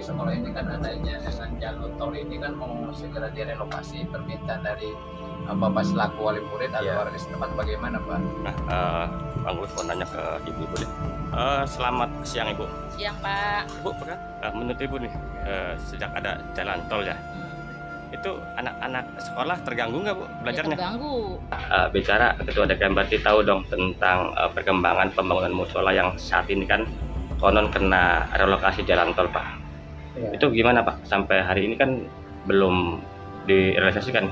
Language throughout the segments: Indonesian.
di sekolah ini kan adanya dengan jalur tol ini kan mau segera direnovasi. Permintaan dari Bapak selaku wali murid atau warga setempat bagaimana, Pak? Nah, Bang Gus mau nanya ke Ibu nih. Selamat siang Ibu. Siang Pak. Ibu, menurut Ibu nih, sejak ada jalan tol ya, itu anak-anak sekolah terganggu nggak Bu belajarnya? Terganggu. Bicara Ketua DKM berarti tahu dong tentang perkembangan pembangunan musola yang saat ini kan konon kena relokasi jalan tol Pak. Ya. Itu gimana Pak? Sampai hari ini kan belum direalisasikan.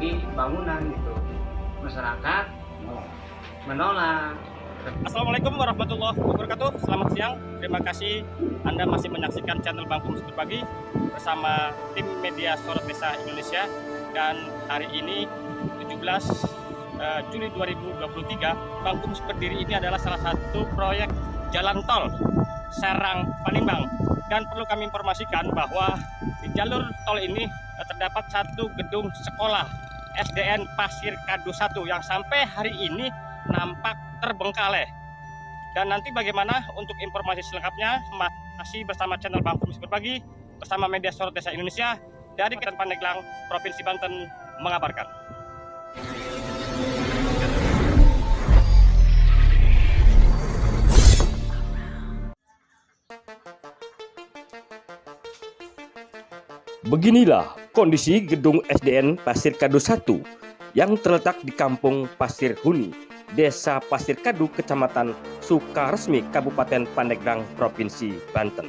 Ini bangunan gitu, masyarakat menolak. Assalamualaikum warahmatullahi wabarakatuh. Selamat siang. Terima kasih Anda masih menyaksikan channel Bang Kumis Berbagi bersama tim media Sorot Desa Indonesia. Dan hari ini 17 Juli 2023, Bang Kumis Berdiri ini adalah salah satu proyek jalan tol Serang Panimbang. Dan perlu kami informasikan bahwa di jalur tol ini terdapat satu gedung sekolah SDN Pasir Kadu 1 yang sampai hari ini nampak terbengkalai. Dan nanti bagaimana untuk informasi selengkapnya masih bersama channel Bang Kumis Berbagi bersama media Sorot Desa Indonesia dari Kecamatan Pandeglang, Provinsi Banten mengabarkan. Beginilah kondisi gedung SDN Pasir Kadu 1 yang terletak di Kampung Pasir Huni, Desa Pasir Kadu, Kecamatan Sukaresmi, Kabupaten Pandeglang, Provinsi Banten.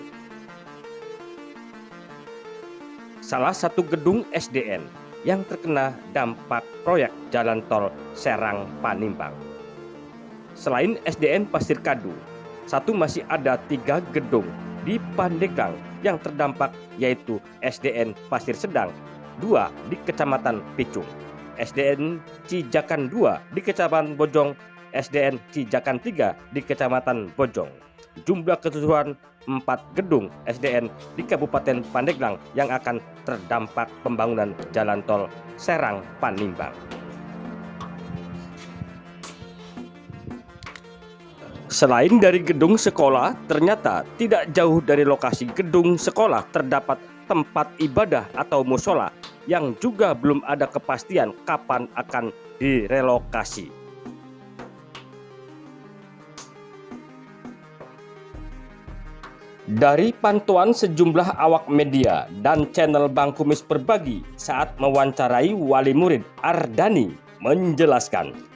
Salah satu gedung SDN yang terkena dampak proyek jalan tol Serang Panimbang. Selain SDN Pasir Kadu, masih ada 3 gedung di Pandeglang yang terdampak, yaitu SDN Pasir Sedang 2 di Kecamatan Picung, SDN Cijakan 2 di Kecamatan Bojong, SDN Cijakan 3 di Kecamatan Bojong. Jumlah keseluruhan 4 gedung SDN di Kabupaten Pandeglang yang akan terdampak pembangunan jalan tol Serang Panimbang. Selain dari gedung sekolah, ternyata tidak jauh dari lokasi gedung sekolah terdapat tempat ibadah atau musola yang juga belum ada kepastian kapan akan direlokasi. Dari pantauan sejumlah awak media dan channel Bang Kumis Berbagi saat mewawancarai wali murid Ardani menjelaskan.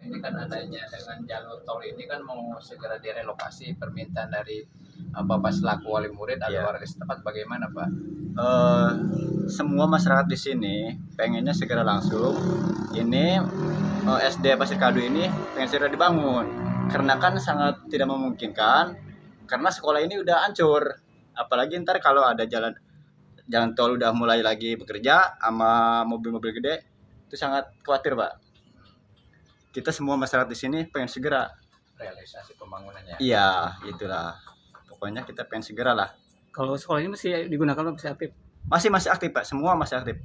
Ini kan adanya dengan jalur tol ini kan mau segera direlokasi. Permintaan dari Bapak selaku wali murid atau warga setempat bagaimana, Pak? Semua masyarakat di sini pengennya segera langsung ini SD Pasir Kadu ini pengen segera dibangun, karena kan sangat tidak memungkinkan karena sekolah ini udah hancur. Apalagi ntar kalau ada jalan tol udah mulai lagi bekerja sama mobil-mobil gede, itu sangat khawatir Pak. Kita semua masyarakat di sini pengen segera realisasi pembangunannya. Iya, itulah. Pokoknya kita pengen segera lah. Kalau sekolah ini masih digunakan, masih aktif? Masih aktif Pak, semua masih aktif.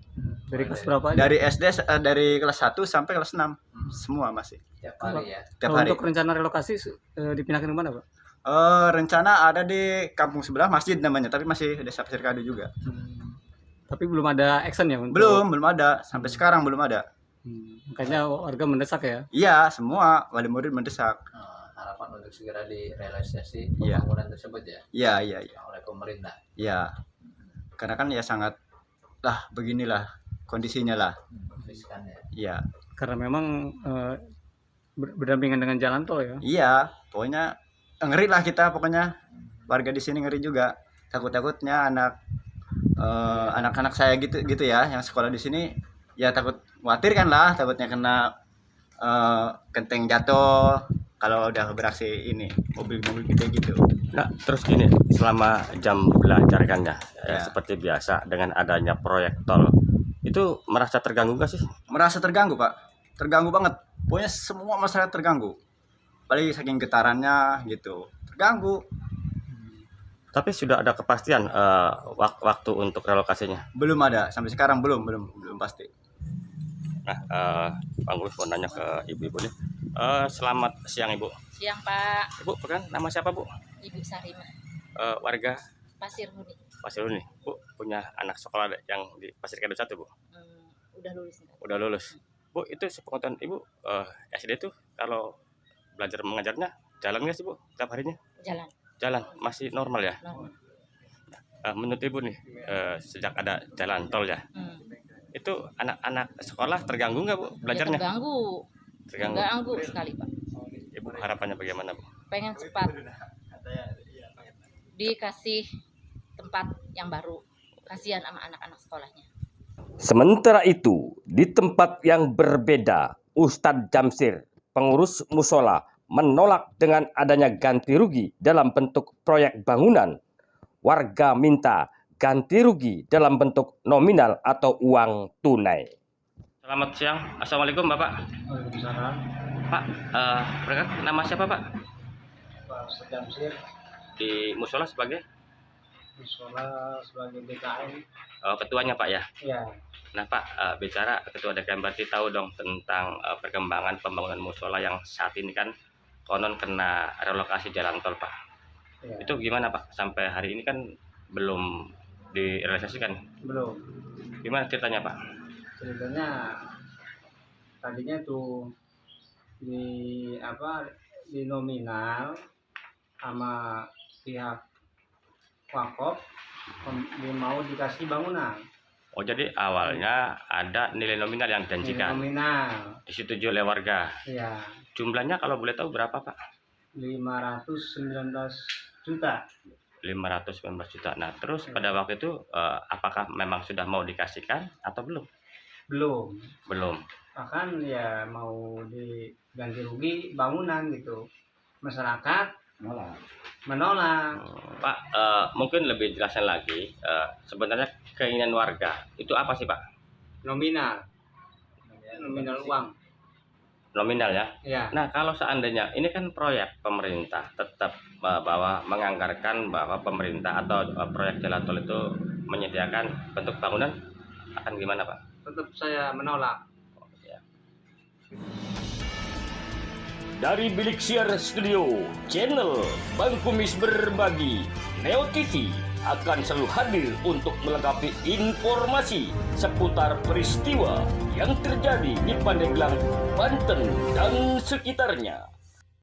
Dari kelas berapa aja? Dari SD, dari kelas 1 sampai kelas 6. Semua masih. Tiap hari ya. Tiap Kalau hari. untuk rencana relokasi dipindahkan ke mana Pak? Rencana ada di kampung sebelah, masjid namanya, tapi masih Desa Pasir Kadu juga. Tapi belum ada action ya? Untuk... Belum ada. Sampai sekarang belum ada. Makanya warga mendesak ya? Iya, semua wali murid mendesak. Harapan untuk segera direalisasi pembangunan tersebut ya? Iya. Oleh pemerintah? Iya. Karena kan ya sangat lah beginilah kondisinya lah. Riskan ya? Iya. Karena memang berdampingan dengan jalan tol ya? Iya, pokoknya ngeri lah kita, pokoknya warga di sini ngeri juga. Takutnya anak-anak saya gitu ya, yang sekolah di sini ya khawatir kan lah, takutnya kena genteng jatuh kalau udah beraksi ini mobil-mobil gitu. Nah, terus gini, selama jam belajar kan ya, seperti biasa dengan adanya proyek tol, itu merasa terganggu gak sih? Merasa terganggu Pak, terganggu banget. Pokoknya semua masyarakat terganggu. Apalagi saking getarannya gitu, terganggu. Tapi sudah ada kepastian waktu untuk relokasinya? Belum ada, sampai sekarang belum pasti. Nah, Bang Gus mau nanya ke ibu-ibu nih, Selamat siang Ibu. Siang Pak, Ibu, bukan nama siapa Bu? Ibu Sarima, Warga Pasir Huni. Pasir Huni. Bu, punya anak sekolah yang di Pasir Kadu 1 Bu? Udah lulus enggak? Udah lulus. Bu, itu sepengetahuan Ibu, SD itu kalau belajar mengajarnya jalan nggak sih Bu? Tiap harinya? Jalan, Jalan, masih normal ya? normal. Menurut Ibu nih, sejak ada jalan tol ya, itu anak-anak sekolah terganggu nggak Bu Ya, belajarnya? terganggu sekali Pak. Ibu harapannya bagaimana Bu? Pengen cepat dikasih tempat yang baru. Kasihan sama anak-anak sekolahnya. Sementara itu, di tempat yang berbeda, Ustadz Jamsir, pengurus musola, menolak dengan adanya ganti rugi dalam bentuk proyek bangunan. Warga minta ganti rugi dalam bentuk nominal atau uang tunai. Selamat siang, Assalamualaikum Bapak. Waalaikumsalam. Pak, perkenalkan nama siapa Pak? Pak Ustadz Jamsir, Di musola sebagai musola sebagai DKM. ketuanya Pak ya? Ya, Nah Pak, bicara ketua DKM berarti tahu dong tentang perkembangan pembangunan musola yang saat ini kan konon kena relokasi jalan tol Pak. ya. Itu gimana Pak? Sampai hari ini kan belum direalisasikan. Belum. Gimana ceritanya Pak? Ceritanya tadinya tuh di nominal sama pihak wakaf mau dikasih bangunan. Oh jadi awalnya ada nilai nominal yang Nilai dijanjikan, nominal, disetujui oleh warga. ya Jumlahnya kalau boleh tahu berapa Pak? 519 juta. 519 juta. Nah terus pada waktu itu apakah memang sudah mau dikasihkan atau belum? Belum. Belum. Bahkan ya mau diganti rugi bangunan gitu. Masyarakat menolak. Pak, mungkin lebih jelasnya lagi, sebenarnya keinginan warga itu apa sih Pak? Nominal uang. Nominal ya. Ya, Nah kalau seandainya ini kan proyek pemerintah, tetap bahwa menganggarkan bahwa pemerintah atau proyek jalan tol itu menyediakan bentuk bangunan, akan gimana Pak? tetap saya menolak. Dari Bilik Siar Studio, channel Bang Kumis Berbagi, Neo TV akan selalu hadir untuk melengkapi informasi seputar peristiwa yang terjadi di Pandeglang, Banten dan sekitarnya.